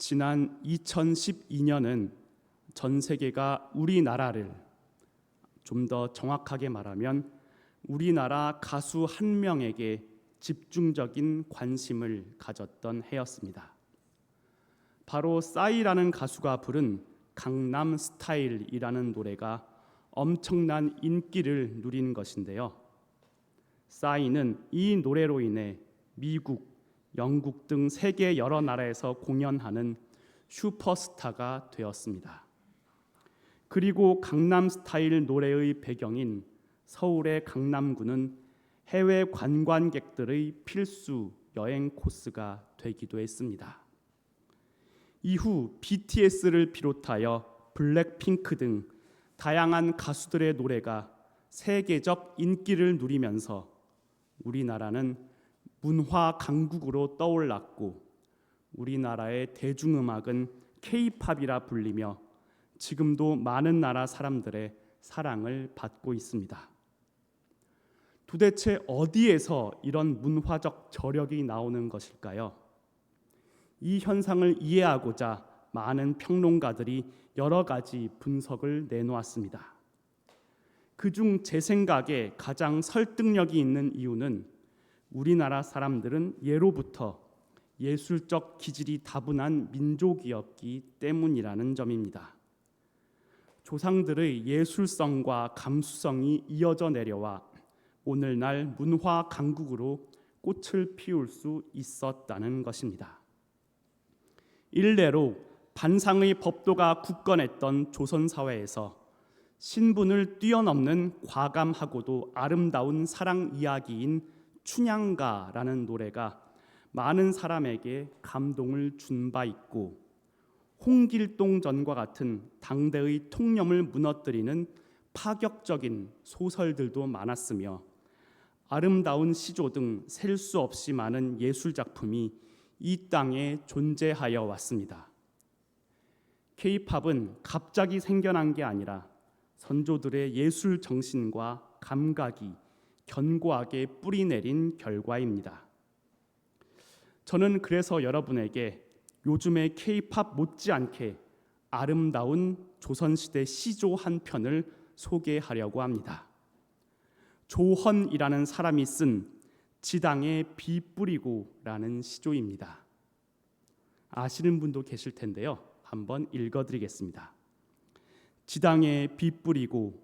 지난 2012년은 전 세계가 우리나라를, 좀 더 정확하게 말하면 우리나라 가수 한 명에게 집중적인 관심을 가졌던 해였습니다. 바로 싸이라는 가수가 부른 강남 스타일이라는 노래가 엄청난 인기를 누린 것인데요. 싸이는 이 노래로 인해 미국, 영국 등 세계 여러 나라에서 공연하는 슈퍼스타가 되었습니다. 그리고 강남 스타일 노래의 배경인 서울의 강남구는 해외 관광객들의 필수 여행 코스가 되기도 했습니다. 이후 BTS를 비롯하여 블랙핑크 등 다양한 가수들의 노래가 세계적 인기를 누리면서 우리나라는 문화 강국으로 떠올랐고, 우리나라의 대중음악은 K-팝이라 불리며 지금도 많은 나라 사람들의 사랑을 받고 있습니다. 도대체 어디에서 이런 문화적 저력이 나오는 것일까요? 이 현상을 이해하고자 많은 평론가들이 여러 가지 분석을 내놓았습니다. 그중 제 생각에 가장 설득력이 있는 이유는 우리나라 사람들은 예로부터 예술적 기질이 다분한 민족이었기 때문이라는 점입니다. 조상들의 예술성과 감수성이 이어져 내려와 오늘날 문화 강국으로 꽃을 피울 수 있었다는 것입니다. 일례로 반상의 법도가 굳건했던 조선 사회에서 신분을 뛰어넘는 과감하고도 아름다운 사랑 이야기인 춘향가라는 노래가 많은 사람에게 감동을 준 바 있고, 홍길동전과 같은 당대의 통념을 무너뜨리는 파격적인 소설들도 많았으며, 아름다운 시조 등 셀 수 없이 많은 예술 작품이 이 땅에 존재하여 왔습니다. K-팝은 갑자기 생겨난 게 아니라 선조들의 예술 정신과 감각이 견고하게 뿌리내린 결과입니다. 저는 그래서 여러분에게 요즘의 K-팝 못지않게 아름다운 조선시대 시조 한 편을 소개하려고 합니다. 조헌이라는 사람이 쓴 지당에 비 뿌리고라는 시조입니다. 아시는 분도 계실 텐데요. 한번 읽어드리겠습니다. 지당에 비 뿌리고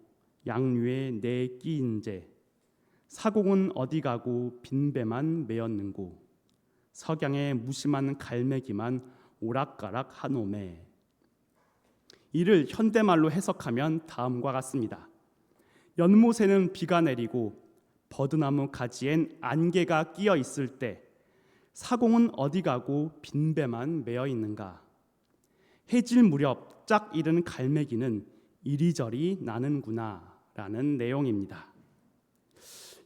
양류에 내 끼인제, 사공은 어디 가고 빈배만 메었는고, 석양에 무심한 갈매기만 오락가락 하노매. 이를 현대말로 해석하면 다음과 같습니다. 연못에는 비가 내리고 버드나무 가지엔 안개가 끼어 있을 때 사공은 어디 가고 빈배만 메어 있는가. 해질 무렵 짝 잃은 갈매기는 이리저리 나는구나 라는 내용입니다.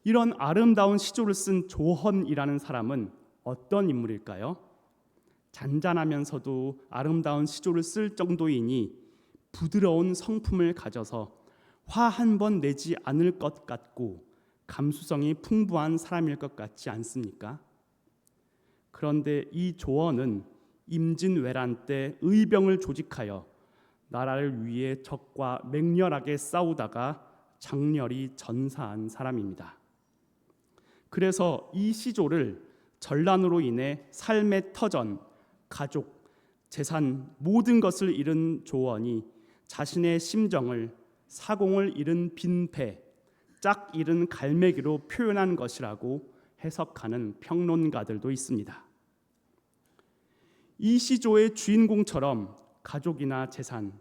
이런 아름다운 시조를 쓴 조헌이라는 사람은 어떤 인물일까요? 잔잔하면서도 아름다운 시조를 쓸 정도이니 부드러운 성품을 가져서 화 한 번 내지 않을 것 같고 감수성이 풍부한 사람일 것 같지 않습니까? 그런데 이 조헌은 임진왜란 때 의병을 조직하여 나라를 위해 적과 맹렬하게 싸우다가 장렬히 전사한 사람입니다. 그래서 이 시조를 전란으로 인해 삶의 터전, 가족, 재산 모든 것을 잃은 조헌이 자신의 심정을 사공을 잃은 빈패, 짝 잃은 갈매기로 표현한 것이라고 해석하는 평론가들도 있습니다. 이 시조의 주인공처럼 가족이나 재산,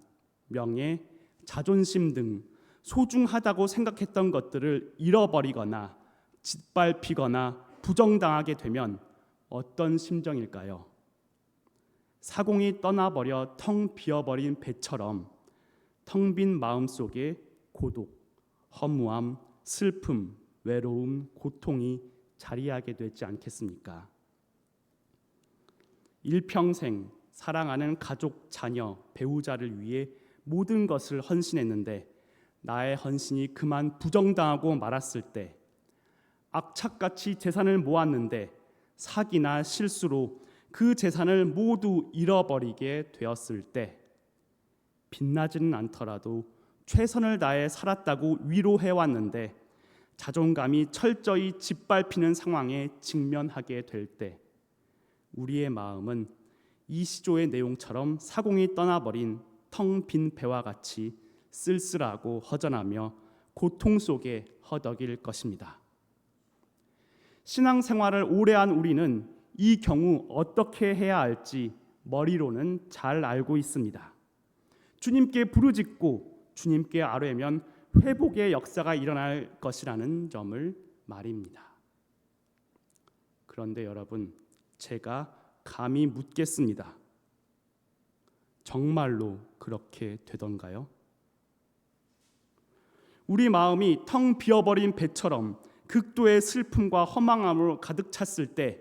명예, 자존심 등 소중하다고 생각했던 것들을 잃어버리거나 짓밟히거나 부정당하게 되면 어떤 심정일까요? 사공이 떠나버려 텅 비어버린 배처럼 텅 빈 마음속에 고독, 허무함, 슬픔, 외로움, 고통이 자리하게 되지 않겠습니까? 일평생 사랑하는 가족, 자녀, 배우자를 위해 모든 것을 헌신했는데 나의 헌신이 그만 부정당하고 말았을 때, 악착같이 재산을 모았는데 사기나 실수로 그 재산을 모두 잃어버리게 되었을 때 빛나지는 않더라도 최선을 다해 살았다고 위로해 왔는데 자존감이 철저히 짓밟히는 상황에 직면하게 될 때 우리의 마음은 이 시조의 내용처럼 사공이 떠나버린 텅 빈 배와 같이 쓸쓸하고 허전하며 고통 속에 허덕일 것입니다. 신앙생활을 오래 한 우리는 이 경우 어떻게 해야 할지 머리로는 잘 알고 있습니다. 주님께 부르짖고 주님께 아뢰면 회복의 역사가 일어날 것이라는 점을 말입니다. 그런데 여러분, 제가 감히 묻겠습니다. 정말로 그렇게 되던가요? 우리 마음이 텅 비어버린 배처럼 극도의 슬픔과 허망함으로 가득 찼을 때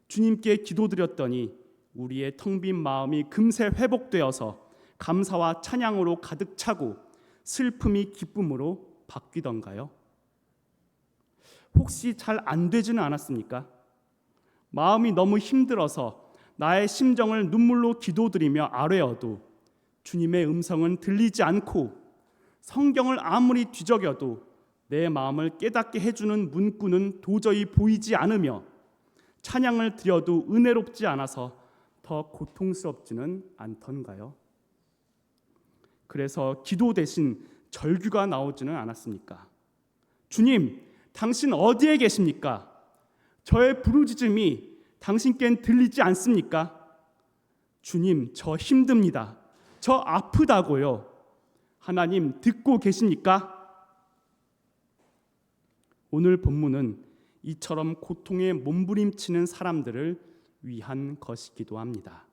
주님께 기도드렸더니 우리의 텅 빈 마음이 금세 회복되어서 감사와 찬양으로 가득 차고 슬픔이 기쁨으로 바뀌던가요? 혹시 잘 안 되지는 않았습니까? 마음이 너무 힘들어서 나의 심정을 눈물로 기도드리며 아뢰어도 주님의 음성은 들리지 않고 성경을 아무리 뒤적여도 내 마음을 깨닫게 해주는 문구는 도저히 보이지 않으며 찬양을 드려도 은혜롭지 않아서 더 고통스럽지는 않던가요? 그래서 기도 대신 절규가 나오지는 않았습니까? 주님, 당신 어디에 계십니까? 저의 부르짖음이 당신께는 들리지 않습니까? 주님, 저 힘듭니다. 저 아프다고요. 하나님, 듣고 계십니까? 오늘 본문은 이처럼 고통에 몸부림치는 사람들을 위한 것이기도 합니다.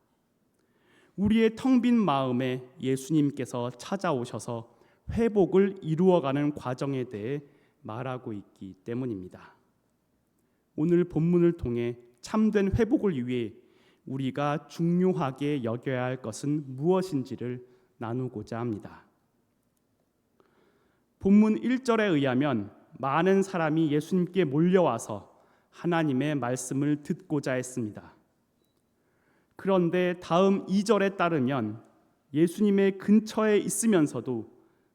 우리의 텅 빈 마음에 예수님께서 찾아오셔서 회복을 이루어가는 과정에 대해 말하고 있기 때문입니다. 오늘 본문을 통해 참된 회복을 위해 우리가 중요하게 여겨야 할 것은 무엇인지를 나누고자 합니다. 본문 1절에 의하면 많은 사람이 예수님께 몰려와서 하나님의 말씀을 듣고자 했습니다. 그런데 다음 2절에 따르면 예수님의 근처에 있으면서도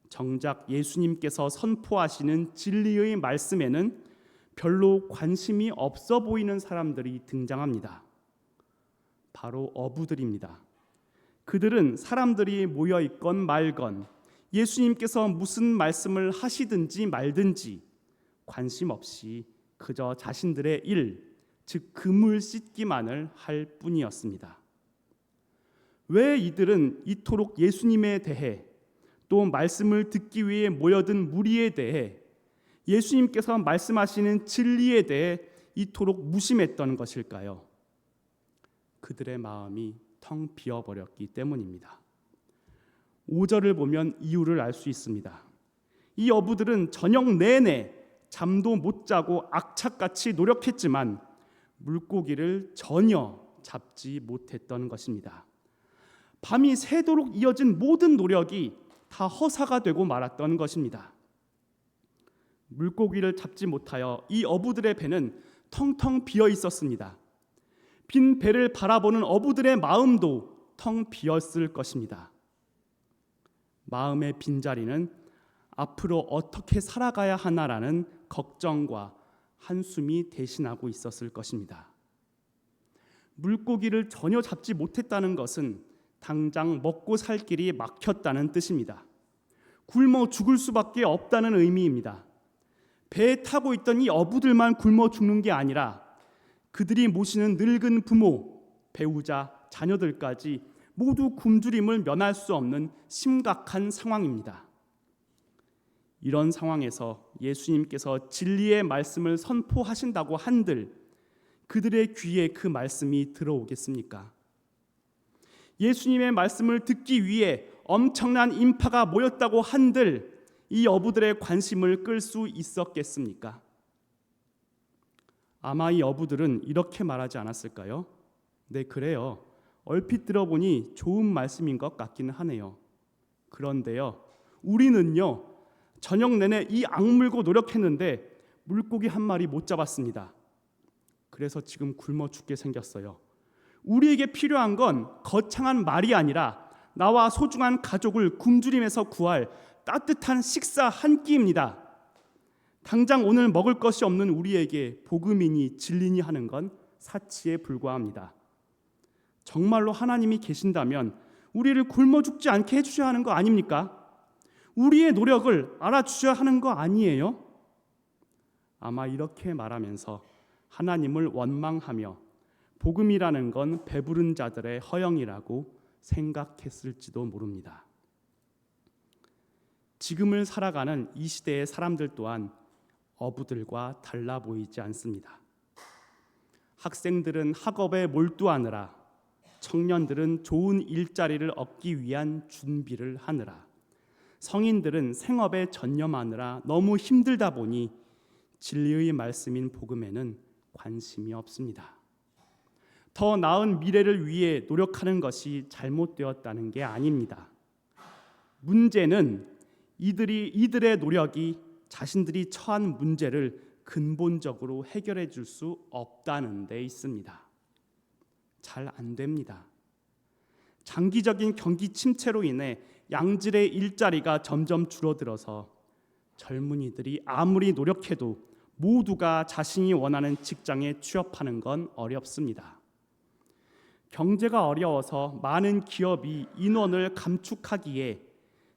정작 예수님께서 선포하시는 진리의 말씀에는 별로 관심이 없어 보이는 사람들이 등장합니다. 바로 어부들입니다. 그들은 사람들이 모여 있건 말건 예수님께서 무슨 말씀을 하시든지 말든지 관심 없이 그저 자신들의 일, 즉 그물 씻기만을 할 뿐이었습니다. 왜 이들은 이토록 예수님에 대해 또 말씀을 듣기 위해 모여든 무리에 대해 예수님께서 말씀하시는 진리에 대해 이토록 무심했던 것일까요? 그들의 마음이 텅 비어버렸기 때문입니다. 5절을 보면 이유를 알 수 있습니다. 이 어부들은 저녁 내내 잠도 못 자고 악착같이 노력했지만 물고기를 전혀 잡지 못했던 것입니다. 밤이 새도록 이어진 모든 노력이 다 허사가 되고 말았던 것입니다. 물고기를 잡지 못하여 이 어부들의 배는 텅텅 비어 있었습니다. 빈 배를 바라보는 어부들의 마음도 텅 비었을 것입니다. 마음의 빈자리는 앞으로 어떻게 살아가야 하나라는 걱정과 한숨이 대신하고 있었을 것입니다. 물고기를 전혀 잡지 못했다는 것은 당장 먹고 살 길이 막혔다는 뜻입니다. 굶어 죽을 수밖에 없다는 의미입니다. 배에 타고 있던 이 어부들만 굶어 죽는 게 아니라 그들이 모시는 늙은 부모, 배우자, 자녀들까지 모두 굶주림을 면할 수 없는 심각한 상황입니다. 이런 상황에서 예수님께서 진리의 말씀을 선포하신다고 한들 그들의 귀에 그 말씀이 들어오겠습니까? 예수님의 말씀을 듣기 위해 엄청난 인파가 모였다고 한들 이 어부들의 관심을 끌 수 있었겠습니까? 아마 이 어부들은 이렇게 말하지 않았을까요? 네, 그래요. 얼핏 들어보니 좋은 말씀인 것 같기는 하네요. 그런데요, 우리는요, 저녁 내내 이 악물고 노력했는데 물고기 한 마리 못 잡았습니다. 그래서 지금 굶어 죽게 생겼어요. 우리에게 필요한 건 거창한 말이 아니라 나와 소중한 가족을 굶주림에서 구할 따뜻한 식사 한 끼입니다. 당장 오늘 먹을 것이 없는 우리에게 복음이니 진리니 하는 건 사치에 불과합니다. 정말로 하나님이 계신다면 우리를 굶어 죽지 않게 해주셔야 하는 거 아닙니까? 우리의 노력을 알아주셔야 하는 거 아니에요? 아마 이렇게 말하면서 하나님을 원망하며 복음이라는 건 배부른 자들의 허영이라고 생각했을지도 모릅니다. 지금을 살아가는 이 시대의 사람들 또한 어부들과 달라 보이지 않습니다. 학생들은 학업에 몰두하느라, 청년들은 좋은 일자리를 얻기 위한 준비를 하느라, 성인들은 생업에 전념하느라 너무 힘들다 보니 진리의 말씀인 복음에는 관심이 없습니다. 더 나은 미래를 위해 노력하는 것이 잘못되었다는 게 아닙니다. 문제는 이들의 노력이 자신들이 처한 문제를 근본적으로 해결해 줄 수 없다는 데 있습니다. 잘 안 됩니다. 장기적인 경기 침체로 인해 양질의 일자리가 점점 줄어들어서 젊은이들이 아무리 노력해도 모두가 자신이 원하는 직장에 취업하는 건 어렵습니다. 경제가 어려워서 많은 기업이 인원을 감축하기에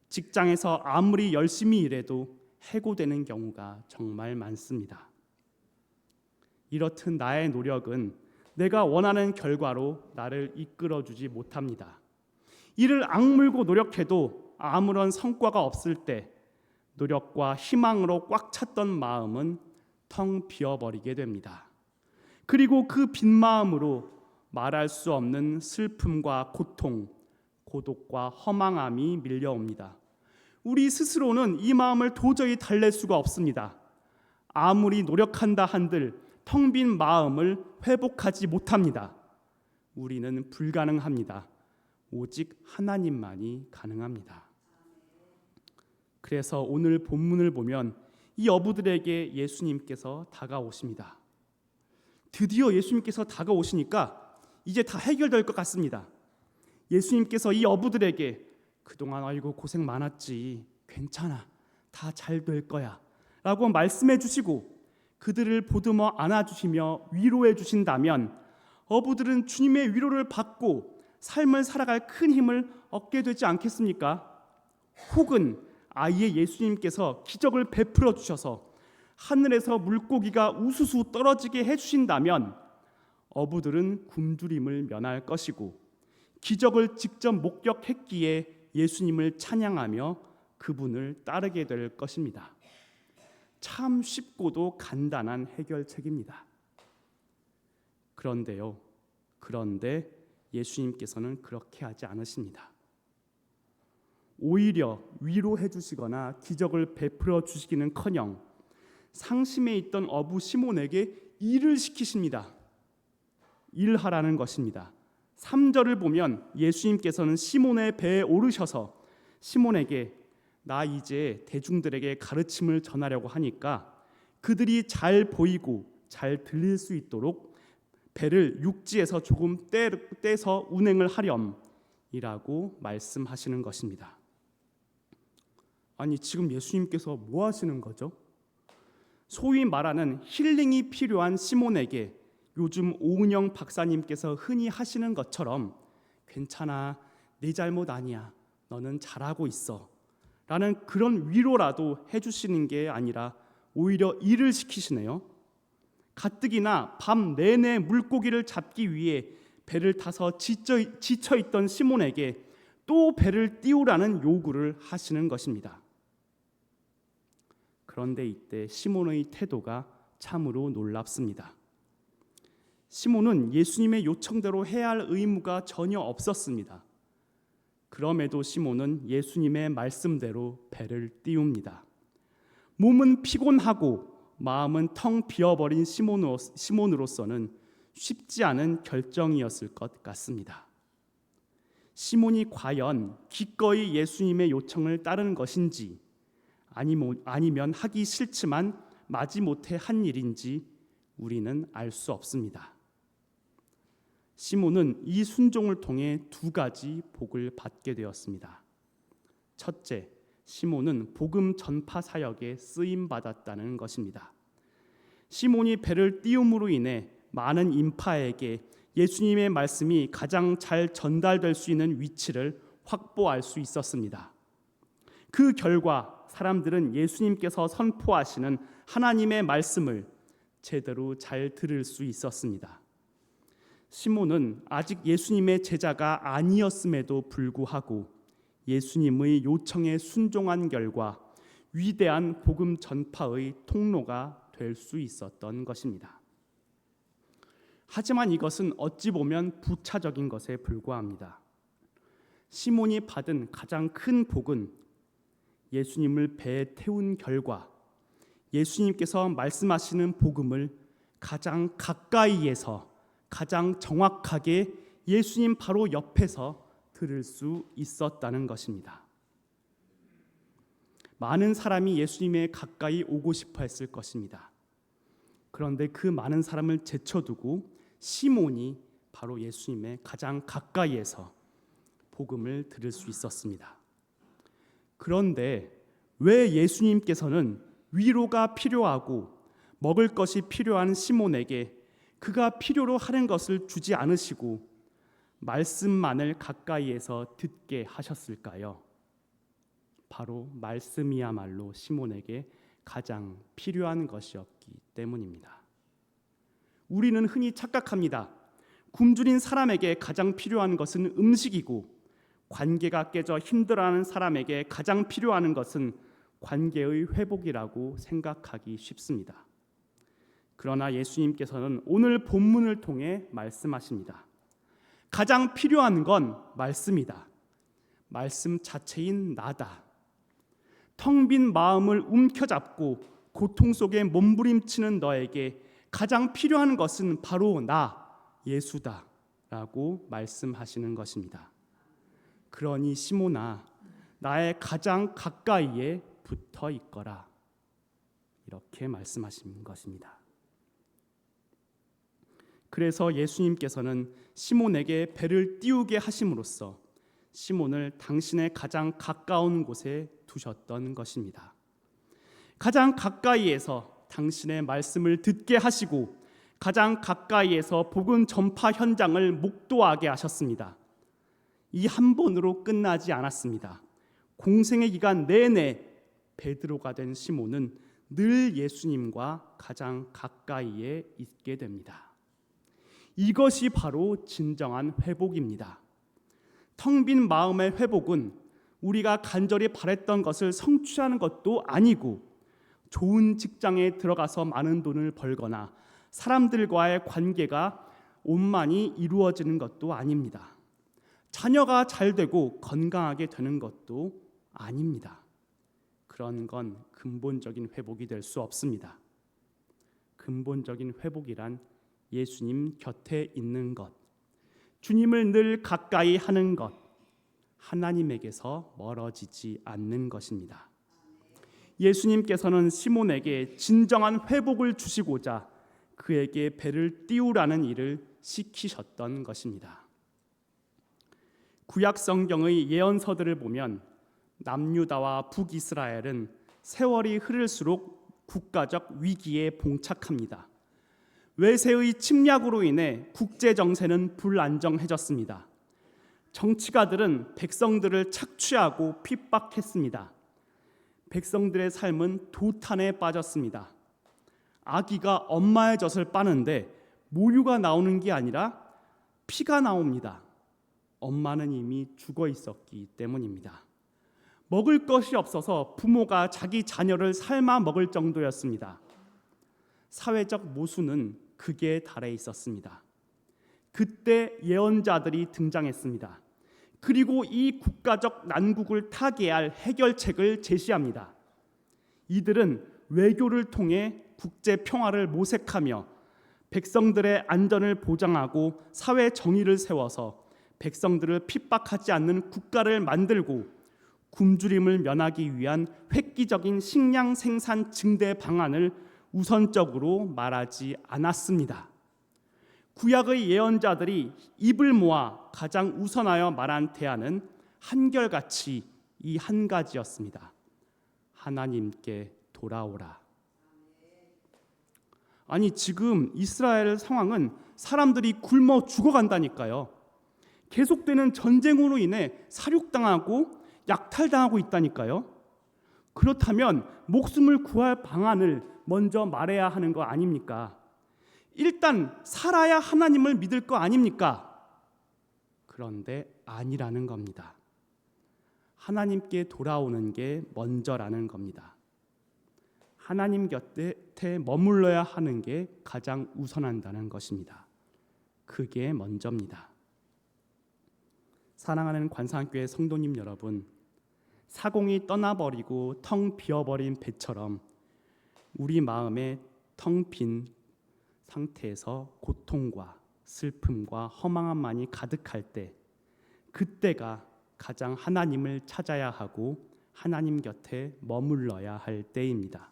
직장에서 아무리 열심히 일해도 해고되는 경우가 정말 많습니다. 이렇듯 나의 노력은 내가 원하는 결과로 나를 이끌어주지 못합니다. 이를 악물고 노력해도 아무런 성과가 없을 때 노력과 희망으로 꽉 찼던 마음은 텅 비어버리게 됩니다. 그리고 그 빈 마음으로 말할 수 없는 슬픔과 고통, 고독과 허망함이 밀려옵니다. 우리 스스로는 이 마음을 도저히 달랠 수가 없습니다. 아무리 노력한다 한들 텅 빈 마음을 회복하지 못합니다. 우리는 불가능합니다. 오직 하나님만이 가능합니다. 그래서 오늘 본문을 보면 이 어부들에게 예수님께서 다가오십니다. 드디어 예수님께서 다가오시니까 이제 다 해결될 것 같습니다. 예수님께서 이 어부들에게 그동안 아이고 고생 많았지, 괜찮아, 다 잘 될 거야 라고 말씀해 주시고 그들을 보듬어 안아주시며 위로해 주신다면 어부들은 주님의 위로를 받고 삶을 살아갈 큰 힘을 얻게 되지 않겠습니까? 혹은 아예 예수님께서 기적을 베풀어 주셔서 하늘에서 물고기가 우수수 떨어지게 해주신다면 어부들은 굶주림을 면할 것이고 기적을 직접 목격했기에 예수님을 찬양하며 그분을 따르게 될 것입니다. 참 쉽고도 간단한 해결책입니다. 그런데 예수님께서는 그렇게 하지 않으십니다. 오히려 위로해 주시거나 기적을 베풀어 주시기는커녕 상심해 있던 어부 시몬에게 일을 시키십니다. 일하라는 것입니다. 3절을 보면 예수님께서는 시몬의 배에 오르셔서 시몬에게 나 이제 대중들에게 가르침을 전하려고 하니까 그들이 잘 보이고 잘 들릴 수 있도록 배를 육지에서 조금 떼서 운행을 하렴이라고 말씀하시는 것입니다. 아니 지금 예수님께서 뭐 하시는 거죠? 소위 말하는 힐링이 필요한 시몬에게 요즘 오은영 박사님께서 흔히 하시는 것처럼 괜찮아, 네 잘못 아니야, 너는 잘하고 있어 라는 그런 위로라도 해주시는 게 아니라 오히려 일을 시키시네요. 가뜩이나 밤 내내 물고기를 잡기 위해 배를 타서 지쳐있던 시몬에게 또 배를 띄우라는 요구를 하시는 것입니다. 그런데 이때 시몬의 태도가 참으로 놀랍습니다. 시몬은 예수님의 요청대로 해야 할 의무가 전혀 없었습니다. 그럼에도 시몬은 예수님의 말씀대로 배를 띄웁니다. 몸은 피곤하고 마음은 텅 비어버린 시몬으로서는 쉽지 않은 결정이었을 것 같습니다. 시몬이 과연 기꺼이 예수님의 요청을 따르는 것인지 아니면 하기 싫지만 마지못해 한 일인지 우리는 알 수 없습니다. 시몬은 이 순종을 통해 두 가지 복을 받게 되었습니다. 첫째, 시몬은 복음 전파 사역에 쓰임 받았다는 것입니다. 시몬이 배를 띄움으로 인해 많은 인파에게 예수님의 말씀이 가장 잘 전달될 수 있는 위치를 확보할 수 있었습니다. 그 결과 사람들은 예수님께서 선포하시는 하나님의 말씀을 제대로 잘 들을 수 있었습니다. 시몬은 아직 예수님의 제자가 아니었음에도 불구하고 예수님의 요청에 순종한 결과 위대한 복음 전파의 통로가 될 수 있었던 것입니다. 하지만 이것은 어찌 보면 부차적인 것에 불과합니다. 시몬이 받은 가장 큰 복은 예수님을 배에 태운 결과 예수님께서 말씀하시는 복음을 가장 가까이에서 가장 정확하게 예수님 바로 옆에서 들을 수 있었다는 것입니다. 많은 사람이 예수님의 가까이 오고 싶어 했을 것입니다. 그런데 그 많은 사람을 제쳐두고 시몬이 바로 예수님의 가장 가까이에서 복음을 들을 수 있었습니다. 그런데 왜 예수님께서는 위로가 필요하고 먹을 것이 필요한 시몬에게 그가 필요로 하는 것을 주지 않으시고 말씀만을 가까이에서 듣게 하셨을까요? 바로 말씀이야말로 시몬에게 가장 필요한 것이었기 때문입니다. 우리는 흔히 착각합니다. 굶주린 사람에게 가장 필요한 것은 음식이고 관계가 깨져 힘들어하는 사람에게 가장 필요한 것은 관계의 회복이라고 생각하기 쉽습니다. 그러나 예수님께서는 오늘 본문을 통해 말씀하십니다. 가장 필요한 건 말씀이다. 말씀 자체인 나다. 텅 빈 마음을 움켜잡고 고통 속에 몸부림치는 너에게 가장 필요한 것은 바로 나, 예수다 라고 말씀하시는 것입니다. 그러니 시몬아, 나의 가장 가까이에 붙어 있거라, 이렇게 말씀하신 것입니다. 그래서 예수님께서는 시몬에게 배를 띄우게 하심으로써 시몬을 당신의 가장 가까운 곳에 두셨던 것입니다. 가장 가까이에서 당신의 말씀을 듣게 하시고 가장 가까이에서 복음 전파 현장을 목도하게 하셨습니다. 이 한 번으로 끝나지 않았습니다. 공생의 기간 내내 베드로가 된 시몬은 늘 예수님과 가장 가까이에 있게 됩니다. 이것이 바로 진정한 회복입니다. 텅 빈 마음의 회복은 우리가 간절히 바랬던 것을 성취하는 것도 아니고 좋은 직장에 들어가서 많은 돈을 벌거나 사람들과의 관계가 원만히 이루어지는 것도 아닙니다. 자녀가 잘 되고 건강하게 되는 것도 아닙니다. 그런 건 근본적인 회복이 될 수 없습니다. 근본적인 회복이란 예수님 곁에 있는 것, 주님을 늘 가까이 하는 것, 하나님에게서 멀어지지 않는 것입니다. 예수님께서는 시몬에게 진정한 회복을 주시고자 그에게 배를 띄우라는 일을 시키셨던 것입니다. 구약 성경의 예언서들을 보면 남유다와 북이스라엘은 세월이 흐를수록 국가적 위기에 봉착합니다. 외세의 침략으로 인해 국제 정세는 불안정해졌습니다. 정치가들은 백성들을 착취하고 핍박했습니다. 백성들의 삶은 도탄에 빠졌습니다. 아기가 엄마의 젖을 빠는데 모유가 나오는 게 아니라 피가 나옵니다. 엄마는 이미 죽어 있었기 때문입니다. 먹을 것이 없어서 부모가 자기 자녀를 삶아 먹을 정도였습니다. 사회적 모순은 극에 달해 있었습니다. 그때 예언자들이 등장했습니다. 그리고 이 국가적 난국을 타개할 해결책을 제시합니다. 이들은 외교를 통해 국제 평화를 모색하며 백성들의 안전을 보장하고 사회 정의를 세워서 백성들을 핍박하지 않는 국가를 만들고 굶주림을 면하기 위한 획기적인 식량 생산 증대 방안을 우선적으로 말하지 않았습니다. 구약의 예언자들이 입을 모아 가장 우선하여 말한 대안은 한결같이 이 한 가지였습니다. 하나님께 돌아오라. 아니, 지금 이스라엘 상황은 사람들이 굶어 죽어간다니까요. 계속되는 전쟁으로 인해 살육당하고 약탈당하고 있다니까요. 그렇다면 목숨을 구할 방안을 먼저 말해야 하는 거 아닙니까? 일단 살아야 하나님을 믿을 거 아닙니까? 그런데 아니라는 겁니다. 하나님께 돌아오는 게 먼저라는 겁니다. 하나님 곁에 머물러야 하는 게 가장 우선한다는 것입니다. 그게 먼저입니다. 사랑하는 관상교회 성도님 여러분, 사공이 떠나버리고 텅 비어버린 배처럼 우리 마음에 텅 빈 상태에서 고통과 슬픔과 허망함만이 가득할 때, 그때가 가장 하나님을 찾아야 하고 하나님 곁에 머물러야 할 때입니다.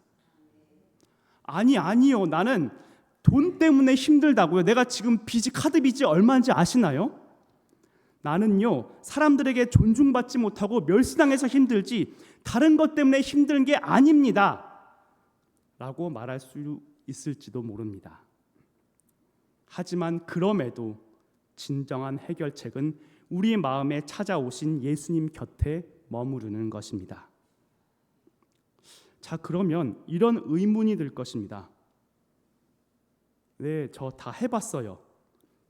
아니요, 나는 돈 때문에 힘들다고요. 내가 지금 빚이 카드 빚이 얼마인지 아시나요? 나는요, 사람들에게 존중받지 못하고 멸시당해서 힘들지 다른 것 때문에 힘든 게 아닙니다 라고 말할 수 있을지도 모릅니다. 하지만 그럼에도 진정한 해결책은 우리 마음에 찾아오신 예수님 곁에 머무르는 것입니다. 자, 그러면 이런 의문이 들 것입니다. 네, 저 다 해봤어요.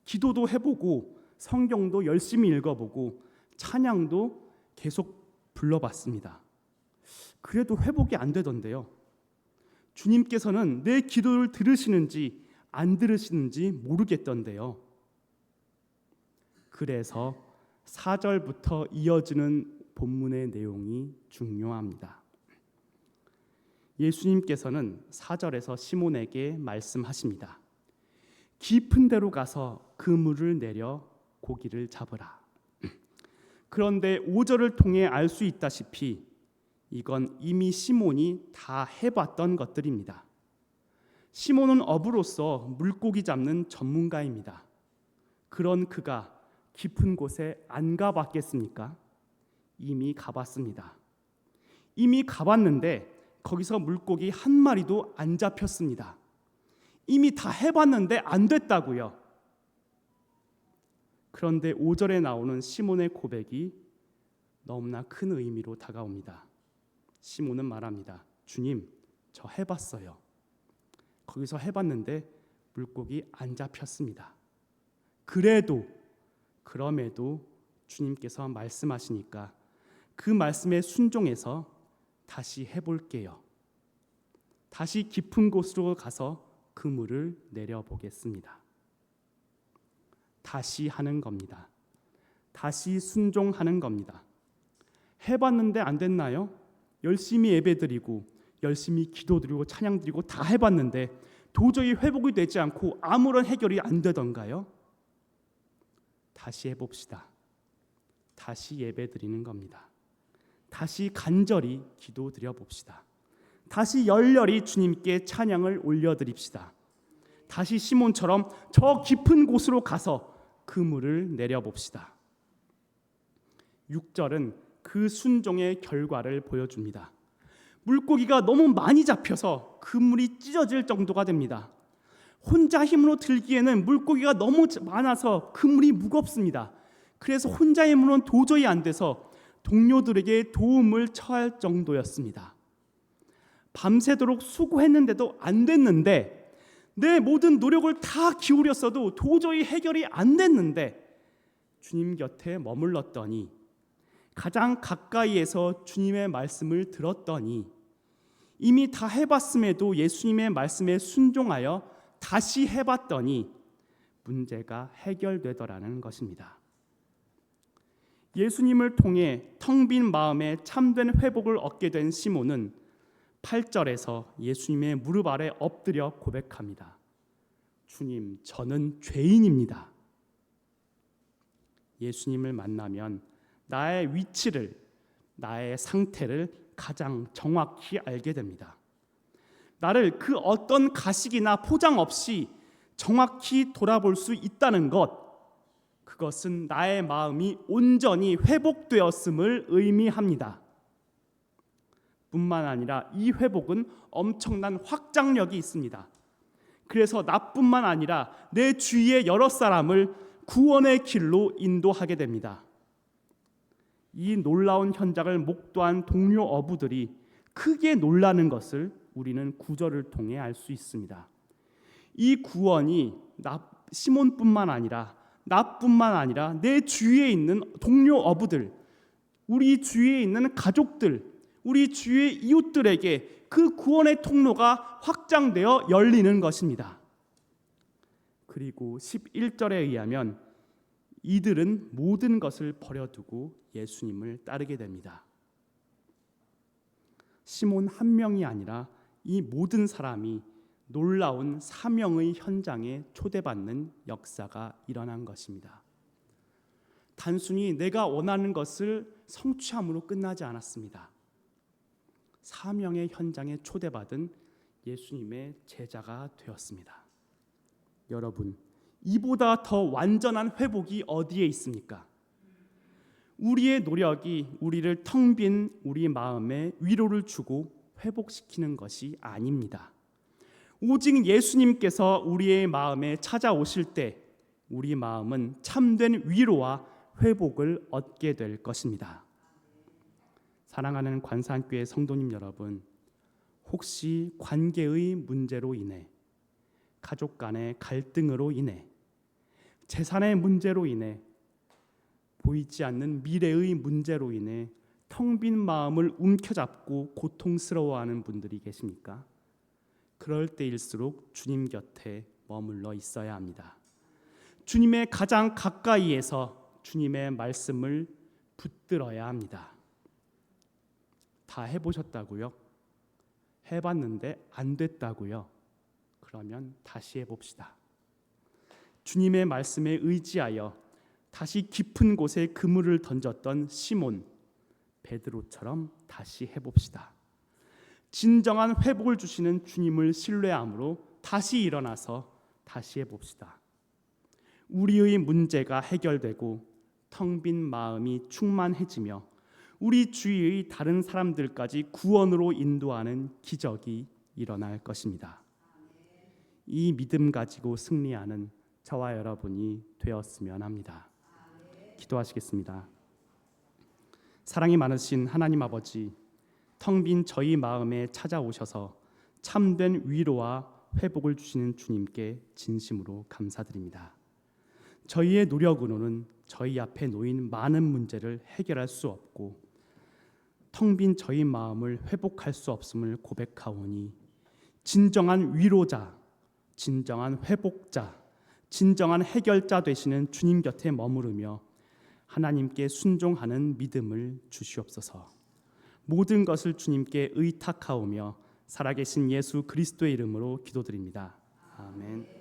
기도도 해보고 성경도 열심히 읽어보고 찬양도 계속 불러봤습니다. 그래도 회복이 안 되던데요. 주님께서는 내 기도를 들으시는지 안 들으시는지 모르겠던데요. 그래서 4절부터 이어지는 본문의 내용이 중요합니다. 예수님께서는 4절에서 시몬에게 말씀하십니다. 깊은 데로 가서 그물을 내려 고기를 잡으라. 그런데 5절을 통해 알 수 있다시피 이건 이미 시몬이 다 해봤던 것들입니다. 시몬은 어부로서 물고기 잡는 전문가입니다. 그런 그가 깊은 곳에 안 가봤겠습니까? 이미 가봤습니다. 이미 가봤는데 거기서 물고기 한 마리도 안 잡혔습니다. 이미 다 해봤는데 안 됐다고요. 그런데 5절에 나오는 시몬의 고백이 너무나 큰 의미로 다가옵니다. 시몬은 말합니다. 주님, 저 해봤어요. 거기서 해봤는데 물고기 안 잡혔습니다. 그럼에도 주님께서 말씀하시니까 그 말씀에 순종해서 다시 해볼게요. 다시 깊은 곳으로 가서 그물을 내려보겠습니다. 다시 하는 겁니다. 다시 순종하는 겁니다. 해봤는데 안 됐나요? 열심히 예배드리고 열심히 기도드리고 찬양드리고 다 해봤는데 도저히 회복이 되지 않고 아무런 해결이 안 되던가요? 다시 해봅시다. 다시 예배드리는 겁니다. 다시 간절히 기도드려 봅시다. 다시 열렬히 주님께 찬양을 올려드립시다. 다시 시몬처럼 저 깊은 곳으로 가서 그물을 내려봅시다. 6절은 그 순종의 결과를 보여줍니다. 물고기가 너무 많이 잡혀서 그물이 찢어질 정도가 됩니다. 혼자 힘으로 들기에는 물고기가 너무 많아서 그물이 무겁습니다. 그래서 혼자 힘으로는 도저히 안 돼서 동료들에게 도움을 청할 정도였습니다. 밤새도록 수고했는데도 안 됐는데, 내 모든 노력을 다 기울였어도 도저히 해결이 안 됐는데 주님 곁에 머물렀더니, 가장 가까이에서 주님의 말씀을 들었더니, 이미 다 해봤음에도 예수님의 말씀에 순종하여 다시 해봤더니 문제가 해결되더라는 것입니다. 예수님을 통해 텅 빈 마음에 참된 회복을 얻게 된 시몬은 8절에서 예수님의 무릎 아래 엎드려 고백합니다. 주님, 저는 죄인입니다. 예수님을 만나면 나의 위치를, 나의 상태를 가장 정확히 알게 됩니다. 나를 그 어떤 가식이나 포장 없이 정확히 돌아볼 수 있다는 것, 그것은 나의 마음이 온전히 회복되었음을 의미합니다. 뿐만 아니라 이 회복은 엄청난 확장력이 있습니다. 그래서 나뿐만 아니라 내 주위의 여러 사람을 구원의 길로 인도하게 됩니다. 이 놀라운 현장을 목도한 동료 어부들이 크게 놀라는 것을 우리는 구절을 통해 알 수 있습니다. 이 구원이 시몬뿐만 아니라 나뿐만 아니라 내 주위에 있는 동료 어부들, 우리 주위에 있는 가족들, 우리 주위의 이웃들에게 그 구원의 통로가 확장되어 열리는 것입니다. 그리고 11절에 의하면 이들은 모든 것을 버려두고 예수님을 따르게 됩니다. 시몬 한 명이 아니라 이 모든 사람이 놀라운 사명의 현장에 초대받는 역사가 일어난 것입니다. 단순히 내가 원하는 것을 성취함으로 끝나지 않았습니다. 사명의 현장에 초대받은 예수님의 제자가 되었습니다. 여러분, 이보다 더 완전한 회복이 어디에 있습니까? 우리의 노력이 우리를 텅 빈 우리 마음에 위로를 주고 회복시키는 것이 아닙니다. 오직 예수님께서 우리의 마음에 찾아오실 때 우리 마음은 참된 위로와 회복을 얻게 될 것입니다. 사랑하는 관산교회 성도님 여러분, 혹시 관계의 문제로 인해, 가족 간의 갈등으로 인해, 재산의 문제로 인해, 보이지 않는 미래의 문제로 인해 텅 빈 마음을 움켜잡고 고통스러워하는 분들이 계십니까? 그럴 때일수록 주님 곁에 머물러 있어야 합니다. 주님의 가장 가까이에서 주님의 말씀을 붙들어야 합니다. 다 해보셨다고요? 해봤는데 안 됐다고요? 그러면 다시 해봅시다. 주님의 말씀에 의지하여 다시 깊은 곳에 그물을 던졌던 시몬 베드로처럼 다시 해봅시다. 진정한 회복을 주시는 주님을 신뢰함으로 다시 일어나서 다시 해봅시다. 우리의 문제가 해결되고 텅 빈 마음이 충만해지며 우리 주위의 다른 사람들까지 구원으로 인도하는 기적이 일어날 것입니다. 이 믿음 가지고 승리하는 저와 여러분이 되었으면 합니다. 기도하시겠습니다. 사랑이 많으신 하나님 아버지, 텅 빈 저희 마음에 찾아오셔서 참된 위로와 회복을 주시는 주님께 진심으로 감사드립니다. 저희의 노력으로는 저희 앞에 놓인 많은 문제를 해결할 수 없고 텅 빈 저희 마음을 회복할 수 없음을 고백하오니 진정한 위로자, 진정한 회복자, 진정한 해결자 되시는 주님 곁에 머무르며 하나님께 순종하는 믿음을 주시옵소서. 모든 것을 주님께 의탁하오며 살아계신 예수 그리스도의 이름으로 기도드립니다. 아멘.